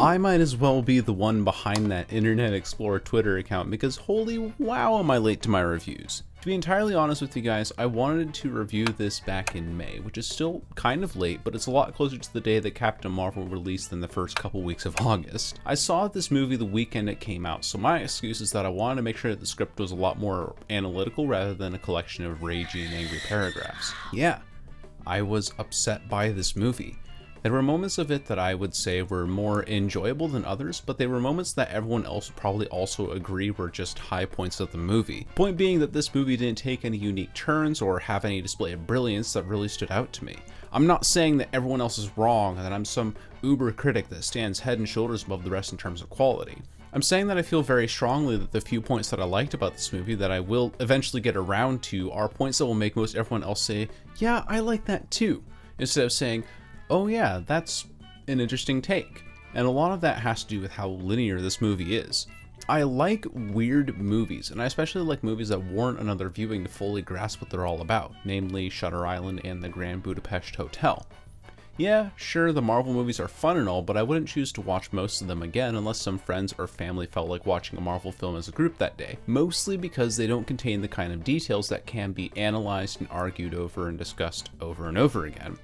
I might as well be the one behind that Internet Explorer Twitter account because holy wow am I late to my reviews. To be entirely honest with you guys, I wanted to review this back in May, which is still kind of late, but it's a lot closer to the day that Captain Marvel released than the first couple weeks of August. I saw this movie the weekend it came out, so my excuse is that I wanted to make sure that the script was a lot more analytical rather than a collection of ragey and angry paragraphs. Yeah, I was upset by this movie. There were moments of it that I would say were more enjoyable than others, but they were moments that everyone else would probably also agree were just high points of the movie. Point being that this movie didn't take any unique turns or have any display of brilliance that really stood out to me. I'm not saying that everyone else is wrong and that I'm some uber critic that stands head and shoulders above the rest in terms of quality. I'm saying that I feel very strongly that the few points that I liked about this movie that I will eventually get around to are points that will make most everyone else say, yeah, I like that too, instead of saying, oh yeah, that's an interesting take. And a lot of that has to do with how linear this movie is. I like weird movies, and I especially like movies that warrant another viewing to fully grasp what they're all about, namely Shutter Island and the Grand Budapest Hotel. Yeah, sure, the Marvel movies are fun and all, but I wouldn't choose to watch most of them again unless some friends or family felt like watching a Marvel film as a group that day, mostly because they don't contain the kind of details that can be analyzed and argued over and discussed over and over again.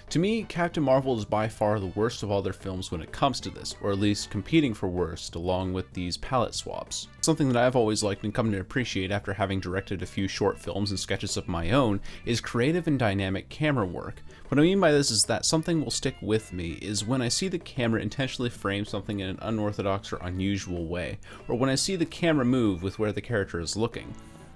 To me, Captain Marvel is by far the worst of all their films when it comes to this, or at least competing for worst along with these palette swaps. Something that I've always liked and come to appreciate after having directed a few short films and sketches of my own is creative and dynamic camera work. What I mean by this is that something will stick with me is when I see the camera intentionally frame something in an unorthodox or unusual way, or when I see the camera move with where the character is looking.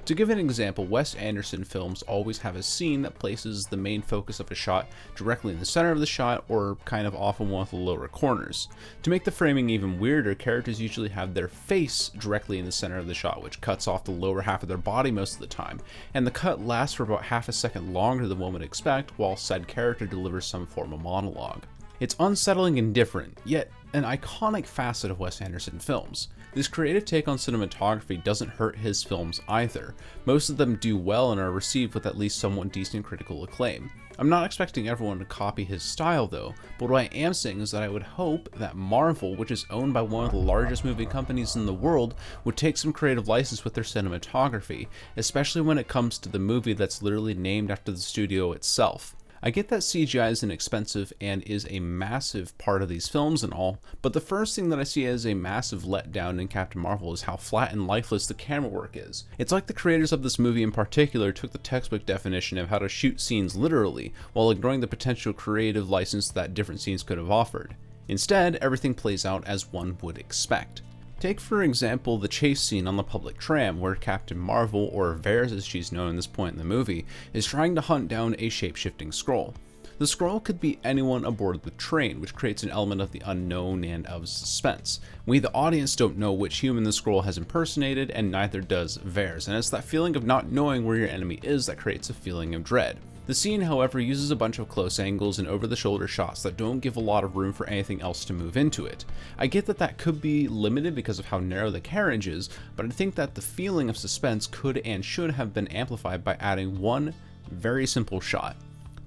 To give an example, Wes Anderson films always have a scene that places the main focus of a shot directly in the center of the shot or kind of off in one of the lower corners. To make the framing even weirder, characters usually have their face directly in the center of the shot, which cuts off the lower half of their body most of the time, and the cut lasts for about half a second longer than one would expect while said character delivers some form of monologue. It's unsettling and different, yet an iconic facet of Wes Anderson films. This creative take on cinematography doesn't hurt his films either. Most of them do well and are received with at least somewhat decent critical acclaim. I'm not expecting everyone to copy his style though, but what I am saying is that I would hope that Marvel, which is owned by one of the largest movie companies in the world, would take some creative license with their cinematography, especially when it comes to the movie that's literally named after the studio itself. I get that CGI is inexpensive and is a massive part of these films and all, but the first thing that I see as a massive letdown in Captain Marvel is how flat and lifeless the camera work is. It's like the creators of this movie in particular took the textbook definition of how to shoot scenes literally, while ignoring the potential creative license that different scenes could have offered. Instead, everything plays out as one would expect. Take for example the chase scene on the public tram where Captain Marvel, or Vers as she's known at this point in the movie, is trying to hunt down a shape-shifting Skrull. The Skrull could be anyone aboard the train, which creates an element of the unknown and of suspense. We the audience don't know which human the Skrull has impersonated, and neither does Vers, and it's that feeling of not knowing where your enemy is that creates a feeling of dread. The scene, however, uses a bunch of close angles and over-the-shoulder shots that don't give a lot of room for anything else to move into it. I get that that could be limited because of how narrow the carriage is, but I think that the feeling of suspense could and should have been amplified by adding one very simple shot.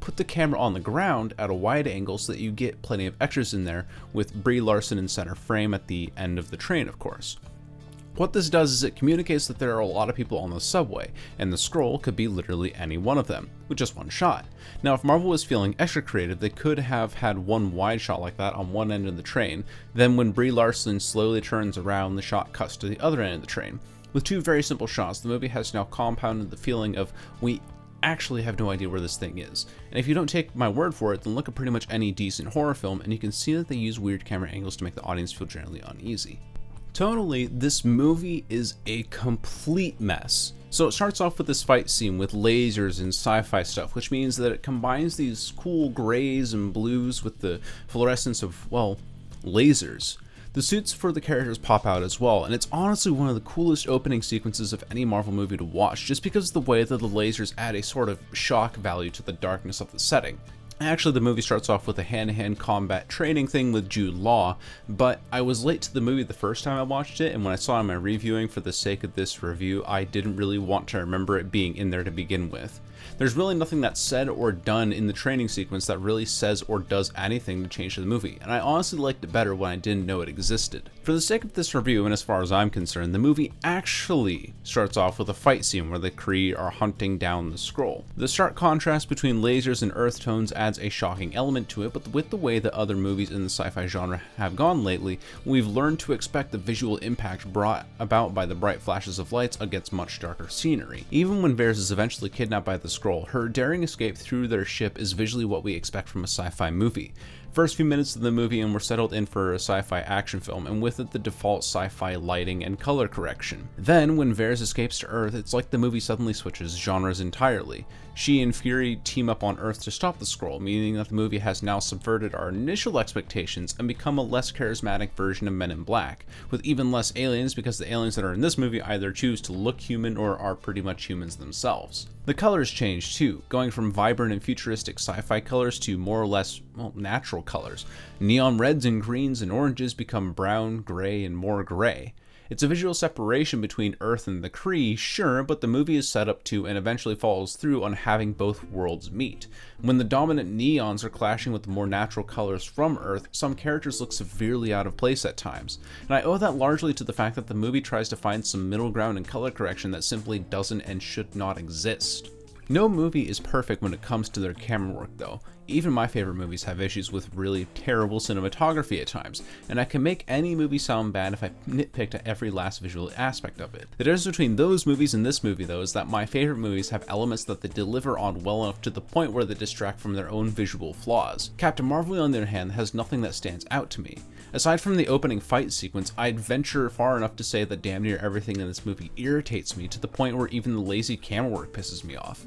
Put the camera on the ground at a wide angle so that you get plenty of extras in there, with Brie Larson in center frame at the end of the train, of course. What this does is it communicates that there are a lot of people on the subway, and the Skrull could be literally any one of them, with just one shot. Now if Marvel was feeling extra creative, they could have had one wide shot like that on one end of the train, then when Brie Larson slowly turns around, the shot cuts to the other end of the train. With two very simple shots, the movie has now compounded the feeling of we actually have no idea where this thing is. And if you don't take my word for it, then look at pretty much any decent horror film and you can see that they use weird camera angles to make the audience feel generally uneasy. Tonally, this movie is a complete mess. So it starts off with this fight scene with lasers and sci-fi stuff, which means that it combines these cool grays and blues with the fluorescence of, well, lasers. The suits for the characters pop out as well, and it's honestly one of the coolest opening sequences of any Marvel movie to watch, just because of the way that the lasers add a sort of shock value to the darkness of the setting. Actually, the movie starts off with a hand-to-hand combat training thing with Jude Law, but I was late to the movie the first time I watched it, and when I saw my reviewing for the sake of this review, I didn't really want to remember it being in there to begin with. There's really nothing that's said or done in the training sequence that really says or does anything to change the movie, and I honestly liked it better when I didn't know it existed. For the sake of this review, and as far as I'm concerned, the movie actually starts off with a fight scene where the Kree are hunting down the Skrull. The stark contrast between lasers and earth tones adds a shocking element to it, but with the way that other movies in the sci-fi genre have gone lately, we've learned to expect the visual impact brought about by the bright flashes of lights against much darker scenery. Even when Vers is eventually kidnapped by the Skrull, her daring escape through their ship is visually what we expect from a sci-fi movie. First few minutes of the movie and we're settled in for a sci-fi action film, and with it the default sci-fi lighting and color correction. Then when Vers escapes to Earth, it's like the movie suddenly switches genres entirely. She and Fury team up on Earth to stop the Skrull, meaning that the movie has now subverted our initial expectations and become a less charismatic version of Men in Black, with even less aliens because the aliens that are in this movie either choose to look human or are pretty much humans themselves. The colors change too, going from vibrant and futuristic sci-fi colors to more or less, well, natural colors. Neon reds and greens and oranges become brown, gray, and more gray. It's a visual separation between Earth and the Kree, sure, but the movie is set up to and eventually follows through on having both worlds meet. When the dominant neons are clashing with the more natural colors from Earth, some characters look severely out of place at times, and I owe that largely to the fact that the movie tries to find some middle ground in color correction that simply doesn't and should not exist. No movie is perfect when it comes to their camera work though. Even my favorite movies have issues with really terrible cinematography at times, and I can make any movie sound bad if I nitpicked at every last visual aspect of it. The difference between those movies and this movie though is that my favorite movies have elements that they deliver on well enough to the point where they distract from their own visual flaws. Captain Marvel on the other hand has nothing that stands out to me. Aside from the opening fight sequence, I'd venture far enough to say that damn near everything in this movie irritates me to the point where even the lazy camera work pisses me off.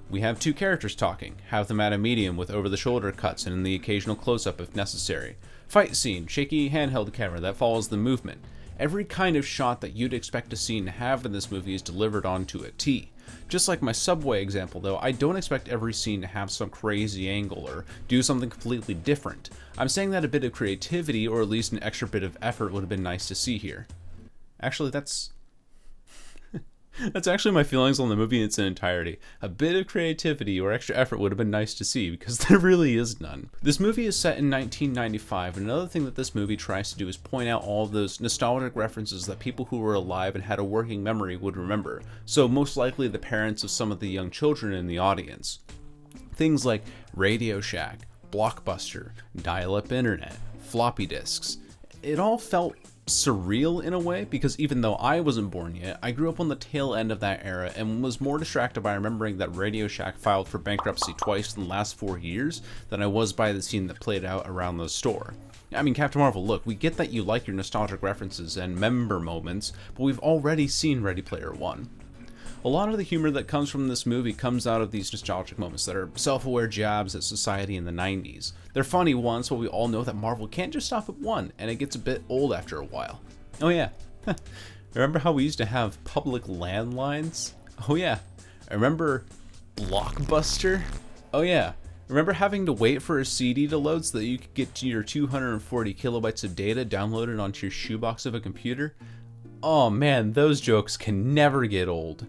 We have two characters talking, have them at a medium with over-the-shoulder cuts and in the occasional close-up if necessary. Fight scene, shaky handheld camera that follows the movement. Every kind of shot that you'd expect to see and have in this movie is delivered onto a T. Just like my subway example though, I don't expect every scene to have some crazy angle or do something completely different. I'm saying that a bit of creativity or at least an extra bit of effort would have been nice to see here. Actually, that's actually my feelings on the movie in its entirety. A bit of creativity or extra effort would have been nice to see, because there really is none. This movie is set in 1995, and another thing that this movie tries to do is point out all of those nostalgic references that people who were alive and had a working memory would remember, so most likely the parents of some of the young children in the audience. Things like Radio Shack, Blockbuster, dial-up internet, floppy disks. It all felt surreal in a way, because even though I wasn't born yet, I grew up on the tail end of that era and was more distracted by remembering that Radio Shack filed for bankruptcy twice in the last 4 years than I was by the scene that played out around the store. I mean, Captain Marvel, look, we get that you like your nostalgic references and member moments, but we've already seen Ready Player One. A lot of the humor that comes from this movie comes out of these nostalgic moments that are self-aware jabs at society in the 90s. They're funny ones, but we all know that Marvel can't just stop at one, and it gets a bit old after a while. Oh yeah, remember how we used to have public landlines? Oh yeah, remember Blockbuster? Oh yeah, remember having to wait for a CD to load so that you could get to your 240 kilobytes of data downloaded onto your shoebox of a computer? Oh man, those jokes can never get old.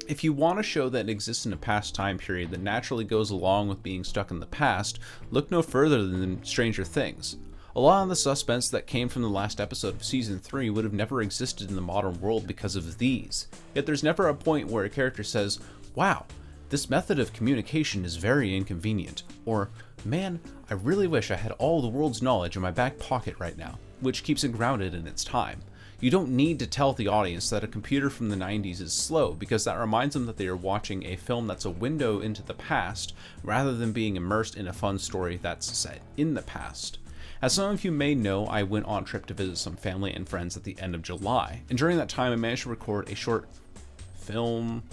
If you want a show that exists in a past time period that naturally goes along with being stuck in the past, look no further than Stranger Things. A lot of the suspense that came from the last episode of Season 3 would have never existed in the modern world because of these. Yet there's never a point where a character says, "Wow, this method of communication is very inconvenient," or, "Man, I really wish I had all the world's knowledge in my back pocket right now," which keeps it grounded in its time. You don't need to tell the audience that a computer from the 90s is slow, because that reminds them that they are watching a film that's a window into the past, rather than being immersed in a fun story that's set in the past. As some of you may know, I went on a trip to visit some family and friends at the end of July, and during that time I managed to record a short film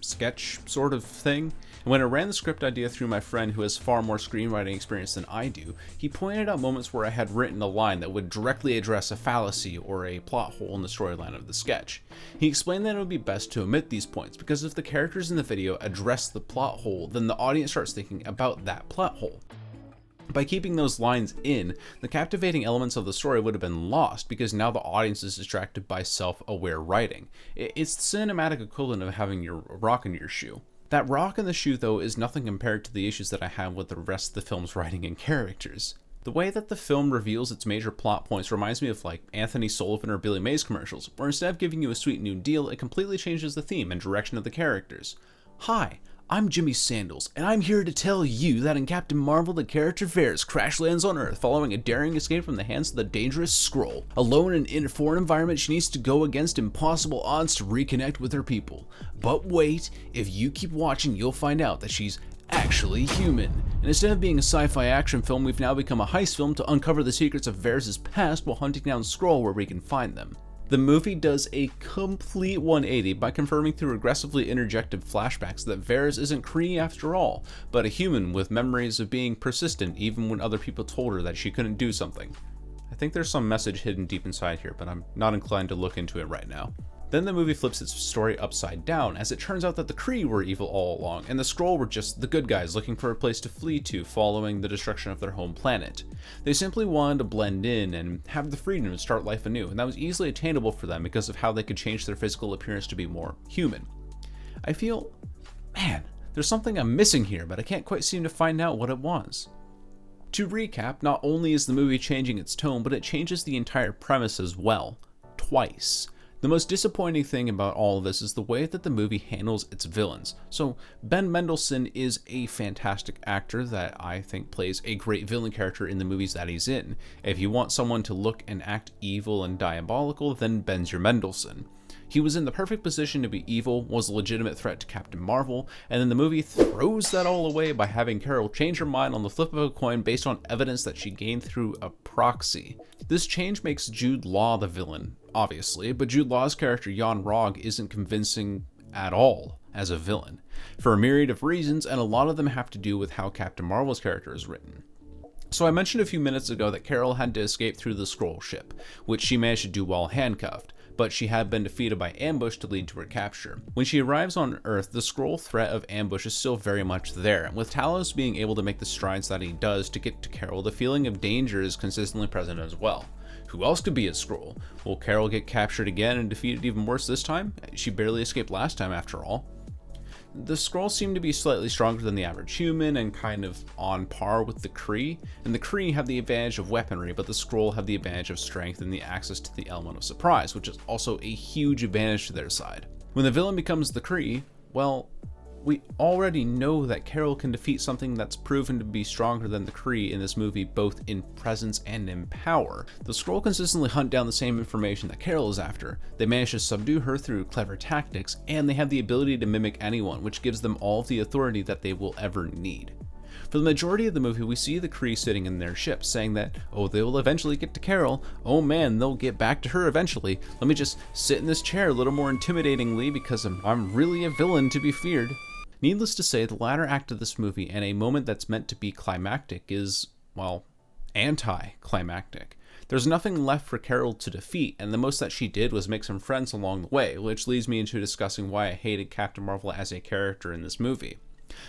sketch sort of thing. And when I ran the script idea through my friend who has far more screenwriting experience than I do, he pointed out moments where I had written a line that would directly address a fallacy or a plot hole in the storyline of the sketch. He explained that it would be best to omit these points, because if the characters in the video address the plot hole, then the audience starts thinking about that plot hole. By keeping those lines in, the captivating elements of the story would have been lost, because now the audience is distracted by self-aware writing. It's the cinematic equivalent of having your rock in your shoe. That rock in the shoe, though, is nothing compared to the issues that I have with the rest of the film's writing and characters. The way that the film reveals its major plot points reminds me of like Anthony Sullivan or Billy Mays commercials, where instead of giving you a sweet new deal, it completely changes the theme and direction of the characters. Hi, I'm Jimmy Sandals, and I'm here to tell you that in Captain Marvel, the character Varys crash lands on Earth following a daring escape from the hands of the dangerous Skrull. Alone and in a foreign environment, she needs to go against impossible odds to reconnect with her people. But wait, if you keep watching, you'll find out that she's actually human. And instead of being a sci-fi action film, we've now become a heist film to uncover the secrets of Varys' past while hunting down Skrull where we can find them. The movie does a complete 180 by confirming through aggressively interjected flashbacks that Varys isn't Kree after all, but a human with memories of being persistent even when other people told her that she couldn't do something. I think there's some message hidden deep inside here, but I'm not inclined to look into it right now. Then the movie flips its story upside down, as it turns out that the Kree were evil all along, and the Skrull were just the good guys looking for a place to flee to following the destruction of their home planet. They simply wanted to blend in and have the freedom to start life anew, and that was easily attainable for them because of how they could change their physical appearance to be more human. I feel, man, there's something I'm missing here, but I can't quite seem to find out what it was. To recap, not only is the movie changing its tone, but it changes the entire premise as well, twice. The most disappointing thing about all of this is the way that the movie handles its villains. So Ben Mendelsohn is a fantastic actor that I think plays a great villain character in the movies that he's in. If you want someone to look and act evil and diabolical, then Ben's your Mendelsohn. He was in the perfect position to be evil, was a legitimate threat to Captain Marvel, and then the movie throws that all away by having Carol change her mind on the flip of a coin based on evidence that she gained through a proxy. This change makes Jude Law the villain, obviously, but Jude Law's character Jan Rog isn't convincing at all as a villain, for a myriad of reasons, and a lot of them have to do with how Captain Marvel's character is written. So I mentioned a few minutes ago that Carol had to escape through the Skrull ship, which she managed to do while handcuffed, but she had been defeated by ambush to lead to her capture. When she arrives on Earth, the Skrull threat of ambush is still very much there, and with Talos being able to make the strides that he does to get to Carol, the feeling of danger is consistently present as well. Who else could be a Skrull? Will Carol get captured again and defeated even worse this time? She barely escaped last time after all. The Skrulls seem to be slightly stronger than the average human and kind of on par with the Kree, and the Kree have the advantage of weaponry, but the Skrull have the advantage of strength and the access to the element of surprise, which is also a huge advantage to their side. When the villain becomes the Kree, well, we already know that Carol can defeat something that's proven to be stronger than the Kree in this movie, both in presence and in power. The Skrull consistently hunt down the same information that Carol is after. They manage to subdue her through clever tactics, and they have the ability to mimic anyone, which gives them all of the authority that they will ever need. For the majority of the movie, we see the Kree sitting in their ship, saying that, oh, they will eventually get to Carol. Oh man, they'll get back to her eventually. Let me just sit in this chair a little more intimidatingly because I'm really a villain to be feared. Needless to say, the latter act of this movie and a moment that's meant to be climactic is, well, anti-climactic. There's nothing left for Carol to defeat, and the most that she did was make some friends along the way, which leads me into discussing why I hated Captain Marvel as a character in this movie.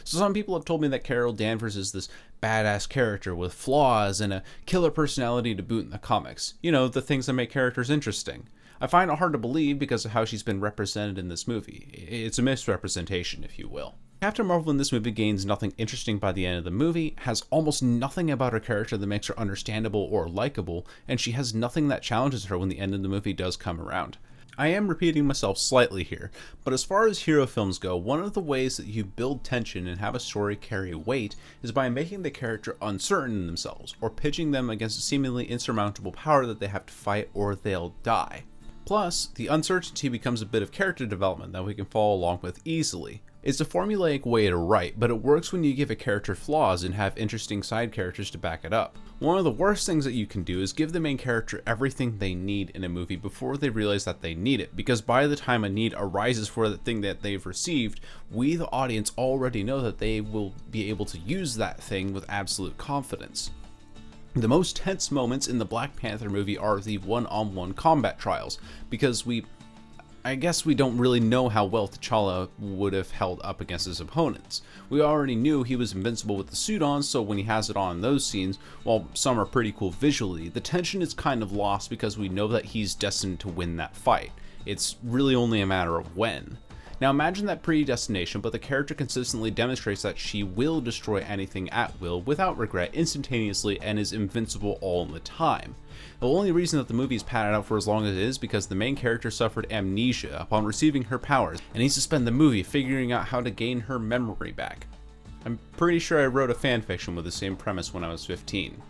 So some people have told me that Carol Danvers is this badass character with flaws and a killer personality to boot in the comics. You know, the things that make characters interesting. I find it hard to believe because of how she's been represented in this movie. It's a misrepresentation, if you will. Captain Marvel in this movie gains nothing interesting by the end of the movie, has almost nothing about her character that makes her understandable or likable, and she has nothing that challenges her when the end of the movie does come around. I am repeating myself slightly here, but as far as hero films go, one of the ways that you build tension and have a story carry weight is by making the character uncertain in themselves, or pitching them against a seemingly insurmountable power that they have to fight or they'll die. Plus, the uncertainty becomes a bit of character development that we can follow along with easily. It's a formulaic way to write, but it works when you give a character flaws and have interesting side characters to back it up. One of the worst things that you can do is give the main character everything they need in a movie before they realize that they need it, because by the time a need arises for the thing that they've received, we the audience already know that they will be able to use that thing with absolute confidence. The most tense moments in the Black Panther movie are the one-on-one combat trials, because I guess we don't really know how well T'Challa would have held up against his opponents. We already knew he was invincible with the suit on, so when he has it on in those scenes, while some are pretty cool visually, the tension is kind of lost because we know that he's destined to win that fight. It's really only a matter of when. Now imagine that predestination, but the character consistently demonstrates that she will destroy anything at will without regret instantaneously and is invincible all the time. The only reason that the movie is padded out for as long as it is because the main character suffered amnesia upon receiving her powers and needs to spend the movie figuring out how to gain her memory back. I'm pretty sure I wrote a fanfiction with the same premise when I was 15.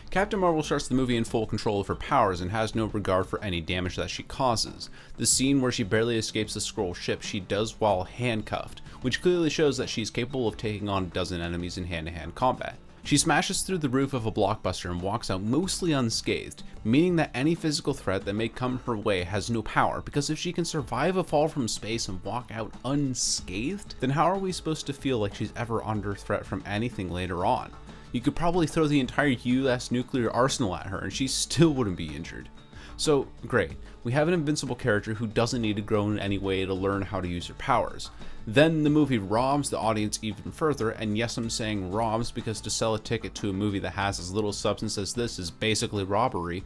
Captain Marvel starts the movie in full control of her powers and has no regard for any damage that she causes. The scene where she barely escapes the Skrull ship she does while handcuffed, which clearly shows that she's capable of taking on a dozen enemies in hand-to-hand combat. She smashes through the roof of a blockbuster and walks out mostly unscathed, meaning that any physical threat that may come her way has no power, because if she can survive a fall from space and walk out unscathed, then how are we supposed to feel like she's ever under threat from anything later on? You could probably throw the entire US nuclear arsenal at her and she still wouldn't be injured. So, great. We have an invincible character who doesn't need to grow in any way to learn how to use her powers. Then the movie robs the audience even further, and yes, I'm saying robs because to sell a ticket to a movie that has as little substance as this is basically robbery,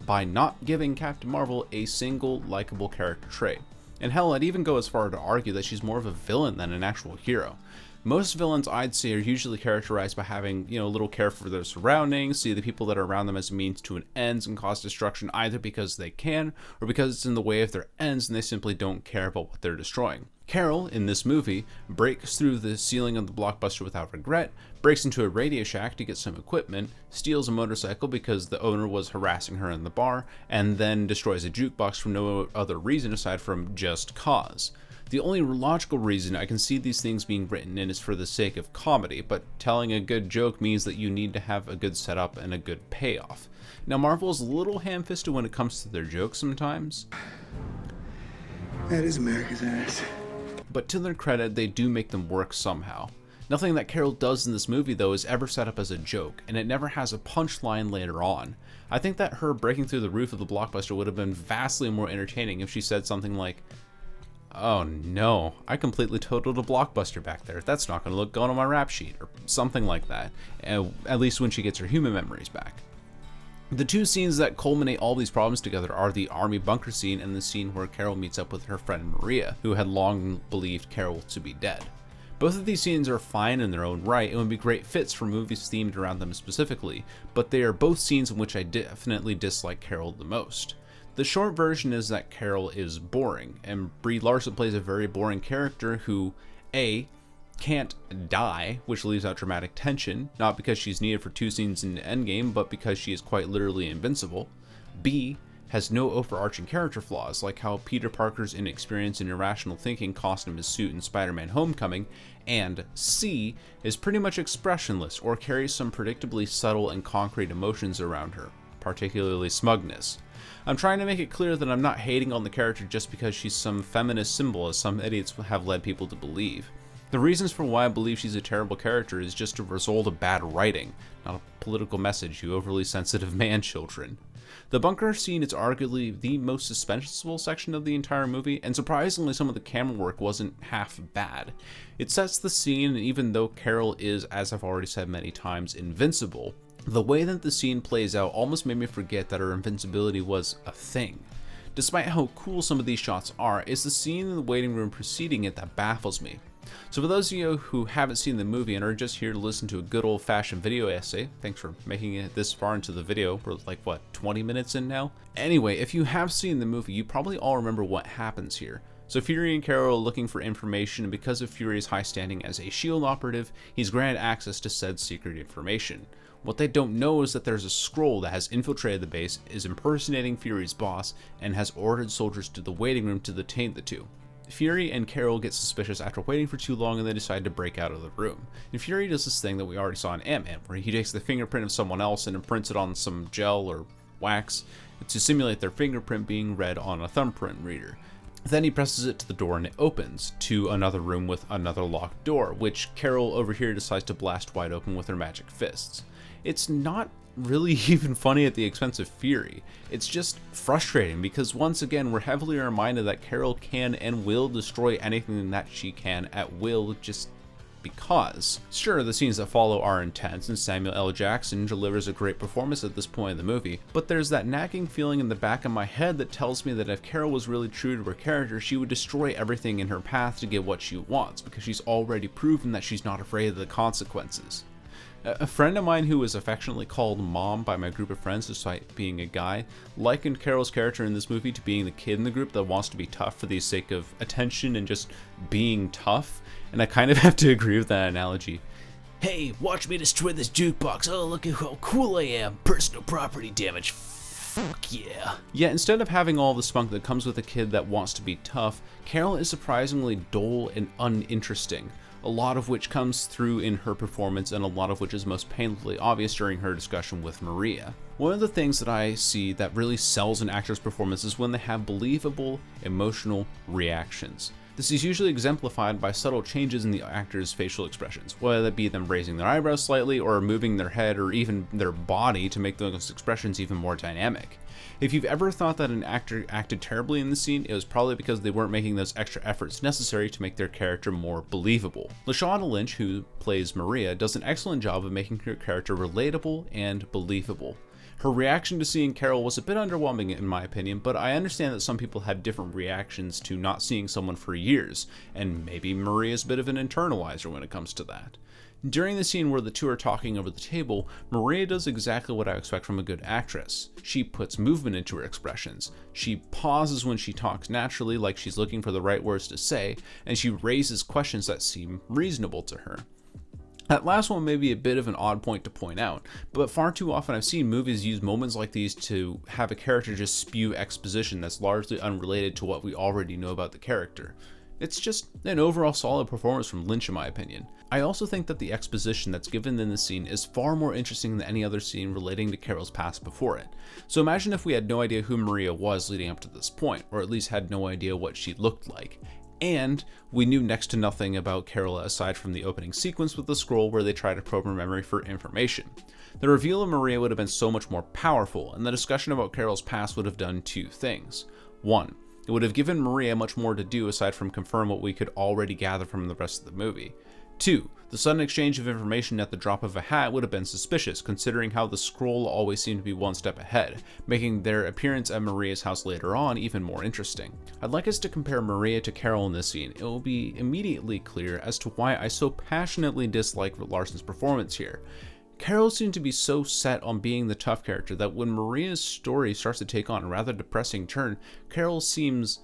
by not giving Captain Marvel a single likable character trait. And hell, I'd even go as far to argue that she's more of a villain than an actual hero. Most villains, I'd say, are usually characterized by having, little care for their surroundings, see the people that are around them as a means to an ends, and cause destruction either because they can, or because it's in the way of their ends and they simply don't care about what they're destroying. Carol, in this movie, breaks through the ceiling of the blockbuster without regret, breaks into a Radio Shack to get some equipment, steals a motorcycle because the owner was harassing her in the bar, and then destroys a jukebox for no other reason aside from just cause. The only logical reason I can see these things being written in is for the sake of comedy, but telling a good joke means that you need to have a good setup and a good payoff. Now, Marvel is a little ham-fisted when it comes to their jokes sometimes. That is America's ass. But to their credit, they do make them work somehow. Nothing that Carol does in this movie, though, is ever set up as a joke, and it never has a punchline later on. I think that her breaking through the roof of the blockbuster would have been vastly more entertaining if she said something like, "Oh no, I completely totaled a blockbuster back there. That's not going to look good on my rap sheet," or something like that, at least when she gets her human memories back. The two scenes that culminate all these problems together are the army bunker scene and the scene where Carol meets up with her friend Maria, who had long believed Carol to be dead. Both of these scenes are fine in their own right and would be great fits for movies themed around them specifically, but they are both scenes in which I definitely dislike Carol the most. The short version is that Carol is boring, and Brie Larson plays a very boring character who, A, can't die, which leaves out dramatic tension, not because she's needed for 2 scenes in Endgame, but because she is quite literally invincible. B, has no overarching character flaws, like how Peter Parker's inexperience and irrational thinking cost him his suit in Spider-Man Homecoming, and C, is pretty much expressionless or carries some predictably subtle and concrete emotions around her, particularly smugness. I'm trying to make it clear that I'm not hating on the character just because she's some feminist symbol, as some idiots have led people to believe. The reasons for why I believe she's a terrible character is just a result of bad writing, not a political message, you overly sensitive man-children. The bunker scene is arguably the most suspenseful section of the entire movie, and surprisingly some of the camera work wasn't half bad. It sets the scene, and even though Carol is, as I've already said many times, invincible, the way that the scene plays out almost made me forget that her invincibility was a thing. Despite how cool some of these shots are, it's the scene in the waiting room preceding it that baffles me. So for those of you who haven't seen the movie and are just here to listen to a good old-fashioned video essay, thanks for making it this far into the video. We're like, what, 20 minutes in now? Anyway, if you have seen the movie, you probably all remember what happens here. So Fury and Carol are looking for information, and because of Fury's high standing as a SHIELD operative, he's granted access to said secret information. What they don't know is that there's a Skrull that has infiltrated the base, is impersonating Fury's boss, and has ordered soldiers to the waiting room to detain the two. Fury and Carol get suspicious after waiting for too long and they decide to break out of the room. And Fury does this thing that we already saw in Ant-Man, where he takes the fingerprint of someone else and imprints it on some gel or wax to simulate their fingerprint being read on a thumbprint reader. Then he presses it to the door and it opens to another room with another locked door, which Carol over here decides to blast wide open with her magic fists. It's not really even funny at the expense of Fury. It's just frustrating because once again we're heavily reminded that Carol can and will destroy anything that she can at will, just because, sure, the scenes that follow are intense and Samuel L. Jackson delivers a great performance at this point in the movie, but there's that nagging feeling in the back of my head that tells me that if Carol was really true to her character, she would destroy everything in her path to get what she wants, because she's already proven that she's not afraid of the consequences. A friend of mine who was affectionately called Mom by my group of friends despite being a guy, likened Carol's character in this movie to being the kid in the group that wants to be tough for the sake of attention and just being tough, and I kind of have to agree with that analogy. Hey, watch me destroy this jukebox, oh look at how cool I am, personal property damage, fuck yeah. Yet instead of having all the spunk that comes with a kid that wants to be tough, Carol is surprisingly dull and uninteresting, a lot of which comes through in her performance and a lot of which is most painfully obvious during her discussion with Maria. One of the things that I see that really sells an actor's performance is when they have believable, emotional reactions. This is usually exemplified by subtle changes in the actor's facial expressions, whether that be them raising their eyebrows slightly or moving their head or even their body to make those expressions even more dynamic. If you've ever thought that an actor acted terribly in the scene, it was probably because they weren't making those extra efforts necessary to make their character more believable. Lashana Lynch, who plays Maria, does an excellent job of making her character relatable and believable. Her reaction to seeing Carol was a bit underwhelming in my opinion, but I understand that some people had different reactions to not seeing someone for years, and maybe Maria's a bit of an internalizer when it comes to that. During the scene where the two are talking over the table, Maria does exactly what I expect from a good actress. She puts movement into her expressions. She pauses when she talks naturally, like she's looking for the right words to say, and she raises questions that seem reasonable to her. That last one may be a bit of an odd point to point out, but far too often I've seen movies use moments like these to have a character just spew exposition that's largely unrelated to what we already know about the character. It's just an overall solid performance from Lynch in my opinion. I also think that the exposition that's given in the scene is far more interesting than any other scene relating to Carol's past before it. So imagine if we had no idea who Maria was leading up to this point, or at least had no idea what she looked like. And we knew next to nothing about Carol aside from the opening sequence with the scroll where they try to probe her memory for information. The reveal of Maria would have been so much more powerful, and the discussion about Carol's past would have done two things. One, it would have given Maria much more to do aside from confirm what we could already gather from the rest of the movie. 2. The sudden exchange of information at the drop of a hat would have been suspicious, considering how the scroll always seemed to be one step ahead, making their appearance at Maria's house later on even more interesting. I'd like us to compare Maria to Carol in this scene. It will be immediately clear as to why I so passionately dislike Larson's performance here. Carol seemed to be so set on being the tough character that when Maria's story starts to take on a rather depressing turn, Carol seems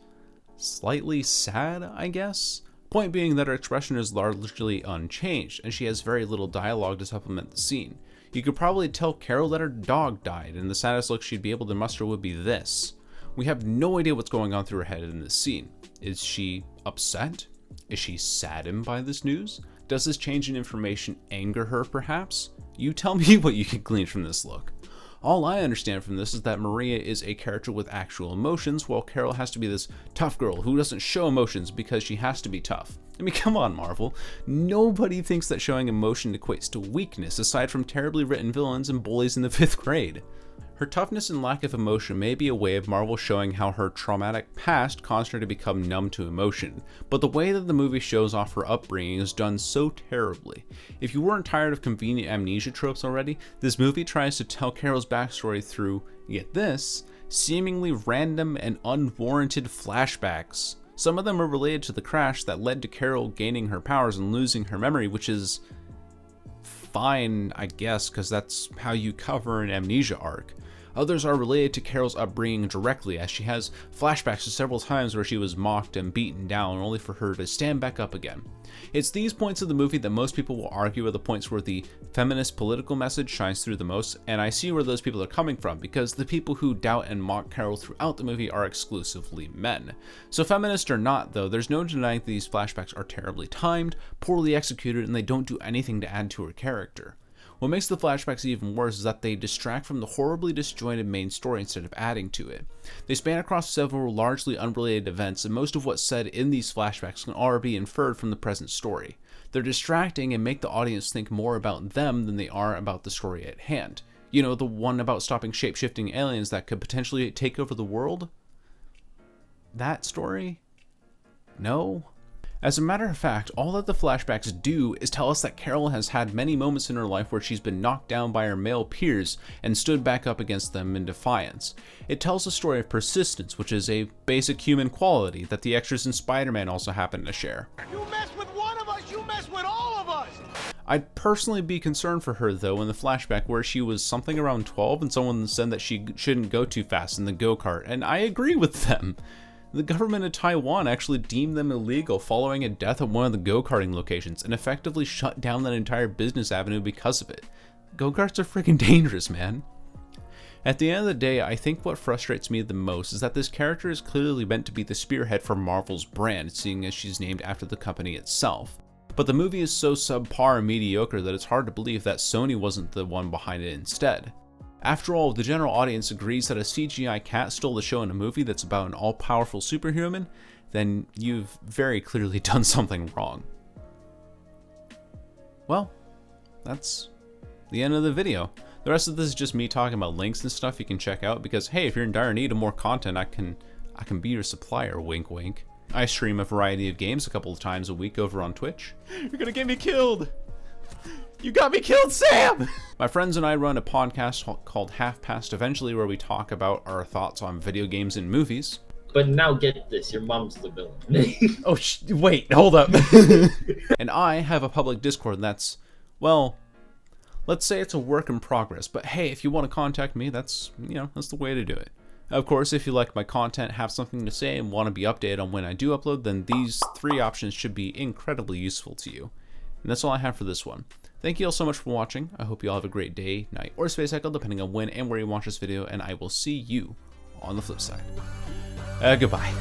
slightly sad, I guess? Point being that her expression is largely unchanged, and she has very little dialogue to supplement the scene. You could probably tell Carol that her dog died, and the saddest look she'd be able to muster would be this. We have no idea what's going on through her head in this scene. Is she upset? Is she saddened by this news? Does this change in information anger her, perhaps? You tell me what you can glean from this look. All I understand from this is that Maria is a character with actual emotions, while Carol has to be this tough girl who doesn't show emotions because she has to be tough. I mean, come on, Marvel. Nobody thinks that showing emotion equates to weakness, aside from terribly written villains and bullies in the 5th grade. Her toughness and lack of emotion may be a way of Marvel showing how her traumatic past caused her to become numb to emotion, but the way that the movie shows off her upbringing is done so terribly. If you weren't tired of convenient amnesia tropes already, this movie tries to tell Carol's backstory through, get this, seemingly random and unwarranted flashbacks. Some of them are related to the crash that led to Carol gaining her powers and losing her memory, which is fine, I guess, because that's how you cover an amnesia arc. Others are related to Carol's upbringing directly, as she has flashbacks to several times where she was mocked and beaten down, only for her to stand back up again. It's these points of the movie that most people will argue are the points where the feminist political message shines through the most, and I see where those people are coming from, because the people who doubt and mock Carol throughout the movie are exclusively men. So feminist or not, though, there's no denying that these flashbacks are terribly timed, poorly executed, and they don't do anything to add to her character. What makes the flashbacks even worse is that they distract from the horribly disjointed main story instead of adding to it. They span across several largely unrelated events, and most of what's said in these flashbacks can already be inferred from the present story. They're distracting and make the audience think more about them than they are about the story at hand. You know, the one about stopping shape-shifting aliens that could potentially take over the world? That story? No? As a matter of fact, all that the flashbacks do is tell us that Carol has had many moments in her life where she's been knocked down by her male peers and stood back up against them in defiance. It tells a story of persistence, which is a basic human quality that the extras in Spider-Man also happen to share. You mess with one of us, you mess with all of us! I'd personally be concerned for her though in the flashback where she was something around 12 and someone said that she shouldn't go too fast in the go-kart, and I agree with them. The government of Taiwan actually deemed them illegal following a death at one of the go-karting locations and effectively shut down that entire business avenue because of it. Go-karts are freaking dangerous, man. At the end of the day, I think what frustrates me the most is that this character is clearly meant to be the spearhead for Marvel's brand, seeing as she's named after the company itself. But the movie is so subpar and mediocre that it's hard to believe that Sony wasn't the one behind it instead. After all, the general audience agrees that a CGI cat stole the show in a movie that's about an all-powerful superhuman, then you've very clearly done something wrong. Well, that's the end of the video. The rest of this is just me talking about links and stuff you can check out because, hey, if you're in dire need of more content, I can be your supplier, wink wink. I stream a variety of games a couple of times a week over on Twitch. You're gonna get me killed! You got me killed, Sam! My friends and I run a podcast called Half Past Eventually where we talk about our thoughts on video games and movies. But now get this, your mom's the villain. Oh, wait, hold up. And I have a public Discord that's, well, let's say it's a work in progress, but hey, if you want to contact me, that's, that's the way to do it. Of course, if you like my content, have something to say, and want to be updated on when I do upload, then these 3 options should be incredibly useful to you. And that's all I have for this one. Thank you all so much for watching. I hope you all have a great day, night, or space cycle, depending on when and where you watch this video, and I will see you on the flip side. Goodbye.